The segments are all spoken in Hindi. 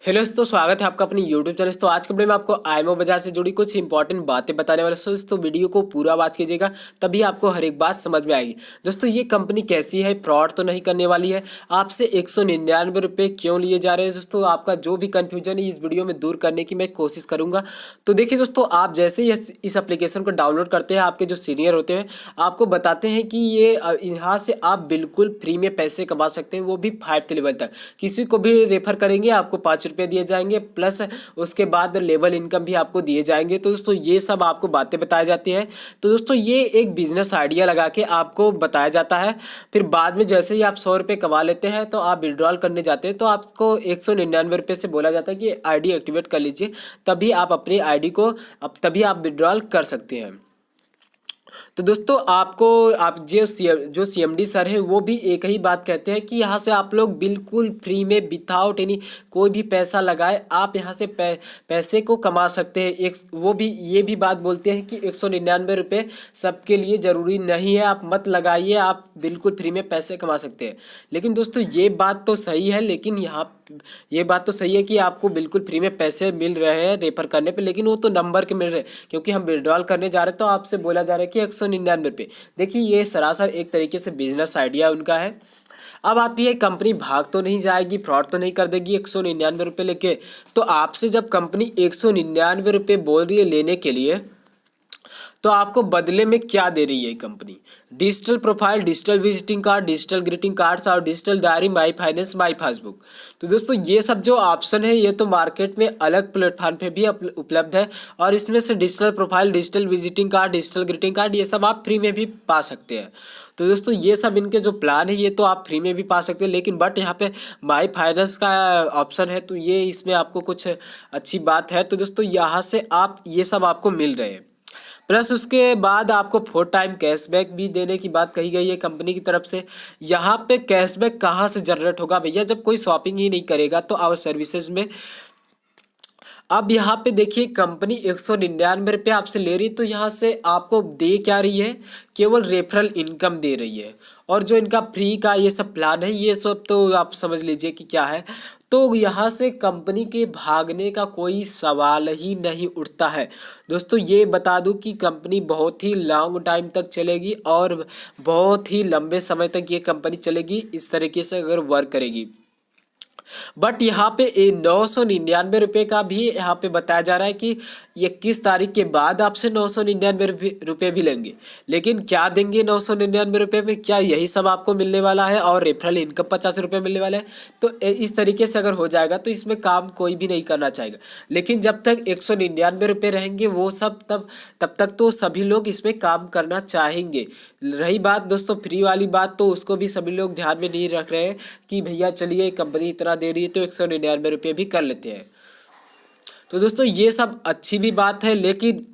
हेलो दोस्तों, स्वागत है आपका अपनी यूट्यूब चैनल। तो आज के वीडियो में आपको आईएमओ बाजार से जुड़ी कुछ इंपॉर्टेंट बातें बताने वाले हैं। दोस्तों वीडियो को पूरा वॉच कीजिएगा, तभी आपको हर एक बात समझ में आएगी। दोस्तों ये कंपनी कैसी है, फ्रॉड तो नहीं करने वाली है। आपसे 199 रुपये क्यों लिए जा रहे हैं? दोस्तों आपका जो भी कन्फ्यूजन है इस वीडियो में दूर करने की मैं कोशिश करूँगा। तो देखिए दोस्तों, आप जैसे ही इस एप्लीकेशन को डाउनलोड करते हैं, आपके जो सीनियर होते हैं आपको बताते हैं कि ये यहाँ से आप बिल्कुल फ्री में पैसे कमा सकते हैं, वो भी 5th लेवल तक। किसी को भी रेफर करेंगे आपको 5 रुपये दिए जाएंगे, प्लस उसके बाद लेवल इनकम भी आपको दिए जाएंगे। तो दोस्तों ये सब आपको बातें बताई जाती है। तो दोस्तों ये एक बिजनेस आइडिया लगा के आपको बताया जाता है। फिर बाद में जैसे ही आप 100 रुपये कमा लेते हैं तो आप विड्रॉल करने जाते हैं तो आपको 199 रुपये से बोला जाता है कि आईडी एक्टिवेट कर लीजिए, तभी आप अपनी आईडी को तभी आप विड्रॉल कर सकते हैं। तो दोस्तों आपको आप जो सीएमडी सर है वो भी एक ही बात कहते हैं कि यहाँ से आप लोग बिल्कुल फ्री में विदाउट एनी कोई भी पैसा लगाए आप यहाँ से पैसे को कमा सकते हैं। एक वो भी ये भी बात बोलते हैं कि 199 रुपये सबके लिए ज़रूरी नहीं है, आप मत लगाइए, आप बिल्कुल फ्री में पैसे कमा सकते हैं। लेकिन दोस्तों ये बात तो सही है, लेकिन ये बात तो सही है कि आपको बिल्कुल फ्री में पैसे मिल रहे हैं रेफर करने पे, लेकिन वो तो नंबर के मिल रहे हैं। क्योंकि हम विड्रॉल करने जा रहे हैं तो आपसे बोला जा रहा है कि 199 रुपये। देखिए ये सरासर एक तरीके से बिजनेस आइडिया उनका है। अब आती है कंपनी भाग तो नहीं जाएगी, फ्रॉड तो नहीं कर देगी 199 रुपये लेके। तो आपसे जब कंपनी 199 रुपये बोल रही है लेने के लिए, तो आपको बदले में क्या दे रही है company? Digital profile, digital visiting card, digital greeting cards और डिजिटल डायरी, माई फाइनेंस, माई पासबुक। तो दोस्तों ये सब जो ऑप्शन है ये तो मार्केट में अलग प्लेटफॉर्म पे भी उपलब्ध है, और इसमें से digital profile, digital visiting card, digital greeting card ये सब आप फ्री में भी पा सकते हैं। तो दोस्तों ये सब इनके जो प्लान है ये तो आप फ्री में भी पा सकते हैं, लेकिन बट यहाँ पे माई फाइनेंस का ऑप्शन है, तो ये इसमें आपको कुछ अच्छी बात है। तो दोस्तों यहाँ से आप ये सब आपको मिल रहे हैं, प्लस उसके बाद आपको 4 टाइम कैशबैक भी देने की बात कही गई है कंपनी की तरफ से। यहाँ पे कैशबैक कहाँ से जनरेट होगा भैया? जब कोई शॉपिंग ही नहीं करेगा तो आवर सर्विसेज में। अब यहाँ पे देखिए कंपनी 199 रुपये आपसे ले रही है, तो यहाँ से आपको दे क्या रही है? केवल रेफरल इनकम दे रही है। और जो इनका फ्री का ये सब प्लान है ये सब तो आप समझ लीजिए कि क्या है। तो यहाँ से कंपनी के भागने का कोई सवाल ही नहीं उठता है। दोस्तों ये बता दूं कि कंपनी बहुत ही लॉन्ग टाइम तक चलेगी और बहुत ही लंबे समय तक ये कंपनी चलेगी इस तरीके से अगर वर्क करेगी। बट यहाँ पे 999 रुपये का भी यहाँ पे बताया जा रहा है कि 21 तारीख के बाद आपसे 999 रुपये भी लेंगे। लेकिन क्या देंगे 999 रुपये में? क्या यही सब आपको मिलने वाला है और रेफरल इनकम 50 रुपये मिलने वाला है? तो इस तरीके से अगर हो जाएगा तो इसमें काम कोई भी नहीं करना चाहेगा। लेकिन जब तक 199 रुपये रहेंगे वो सब तब तक तो सभी लोग इसमें काम करना चाहेंगे। रही बात दोस्तों फ्री वाली बात, तो उसको भी सभी लोग ध्यान में नहीं रख रहे हैं कि भैया चलिए कंपनी इतना दे रही है तो 199 रुपये भी कर लेते हैं। तो दोस्तों ये सब अच्छी भी बात है, लेकिन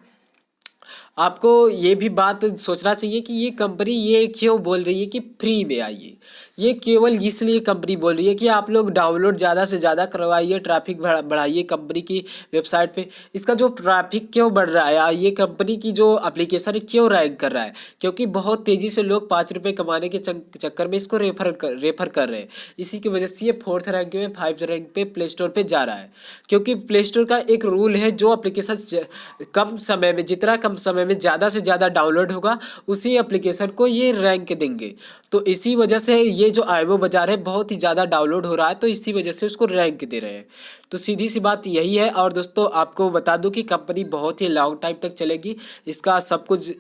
आपको ये भी बात सोचना चाहिए कि ये कंपनी ये क्यों बोल रही है कि फ्री में आइए। ये केवल इसलिए कंपनी बोल रही है कि आप लोग डाउनलोड ज़्यादा से ज़्यादा करवाइए, ट्रैफिक बढ़ाइए कंपनी की वेबसाइट पे। इसका जो ट्रैफिक क्यों बढ़ रहा है, ये कंपनी की जो एप्लीकेशन है क्यों रैंक कर रहा है? क्योंकि बहुत तेज़ी से लोग 5 रुपये कमाने के चक्कर में इसको रेफर कर रहे हैं। इसी की वजह से ये 4th रैंक में 5th रैंक पे प्ले स्टोर पर जा रहा है। क्योंकि प्ले स्टोर का एक रूल है, जो एप्लीकेशन कम समय में जितना कम समय में ज़्यादा से ज़्यादा डाउनलोड होगा उसी एप्लीकेशन को ये रैंक देंगे। तो इसी वजह से ये जो आईएमओ बाजार है बहुत ही ज़्यादा डाउनलोड हो रहा है, तो इसी वजह से उसको रैंक दे रहे हैं। तो सीधी सी बात यही है। और दोस्तों आपको बता दूं कि कंपनी बहुत ही लॉन्ग टाइम तक चलेगी, इसका सब कुछ।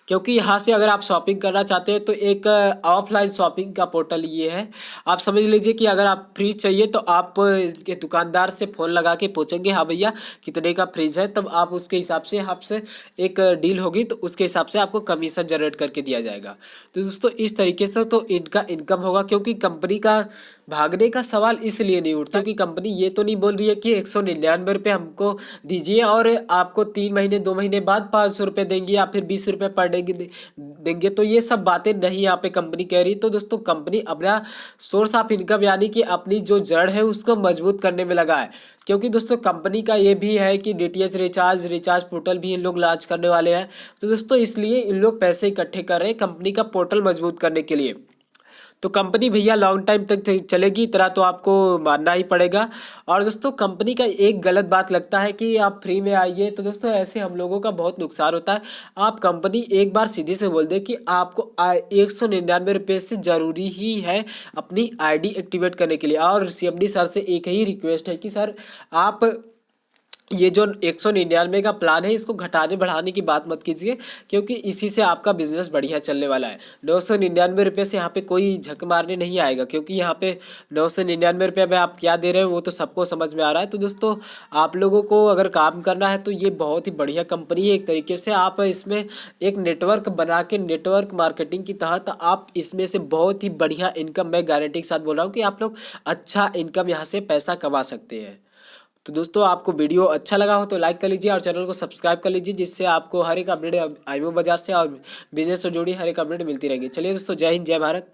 क्योंकि यहाँ से अगर आप शॉपिंग करना चाहते हैं तो एक ऑफलाइन शॉपिंग का पोर्टल ये है। आप समझ लीजिए कि अगर आप फ्रिज चाहिए तो आप के दुकानदार से फ़ोन लगा के पूछेंगे हाँ भैया कितने का फ्रिज है, तब आप उसके हिसाब से आपसे एक डील होगी तो उसके हिसाब से आपको कमीशन जनरेट करके दिया जाएगा। तो दोस्तों इस तरीके से तो इनका इनकम होगा। क्योंकि कंपनी का भागने का सवाल इसलिए नहीं उठता कि कंपनी ये तो नहीं बोल रही है कि 199 रुपये हमको दीजिए और आपको 3 महीने 2 महीने बाद 500 रुपये देंगे या फिर 20 रुपये पर डे देंगे। तो ये सब बातें नहीं यहाँ पे कंपनी कह रही। तो दोस्तों कंपनी अपना सोर्स ऑफ इनकम यानी कि अपनी जो जड़ है उसको मजबूत करने में लगा है। क्योंकि दोस्तों कंपनी का ये भी है कि डीटीएच रिचार्ज पोर्टल भी इन लोग लॉन्च करने वाले हैं। तो दोस्तों इसलिए इन लोग पैसे इकट्ठे कर रहे हैं कंपनी का पोर्टल मजबूत करने के लिए। तो कंपनी भैया लॉन्ग टाइम तक चलेगी, इतना तो आपको मानना ही पड़ेगा। और दोस्तों कंपनी का एक गलत बात लगता है कि आप फ्री में आइए, तो दोस्तों ऐसे हम लोगों का बहुत नुकसान होता है। आप कंपनी एक बार सीधे से बोल दे कि आपको 199 रुपये से ज़रूरी ही है अपनी आईडी एक्टिवेट करने के लिए। और सीएमडी सर से एक ही रिक्वेस्ट है कि सर आप ये जो 199 का प्लान है इसको घटाने बढ़ाने की बात मत कीजिए, क्योंकि इसी से आपका बिजनेस बढ़िया चलने वाला है। 999 रुपये से यहाँ पे कोई झक मारने नहीं आएगा, क्योंकि यहाँ पे 999 रुपये में आप क्या दे रहे हो वो तो सबको समझ में आ रहा है। तो दोस्तों आप लोगों को अगर काम करना है तो ये बहुत ही बढ़िया कंपनी है। एक तरीके से आप इसमें एक नेटवर्क बना के, नेटवर्क मार्केटिंग के तहत आप इसमें से बहुत ही बढ़िया इनकम, मैं गारंटी के साथ बोल रहा हूँ कि आप लोग अच्छा इनकम यहाँ से पैसा कमा सकते हैं। तो दोस्तों आपको वीडियो अच्छा लगा हो तो लाइक कर लीजिए और चैनल को सब्सक्राइब कर लीजिए, जिससे आपको हर एक अपडेट आईमो बाजार से और बिजनेस से जुड़ी हर एक अपडेट मिलती रहेगी। चलिए दोस्तों, जय हिंद, जय भारत।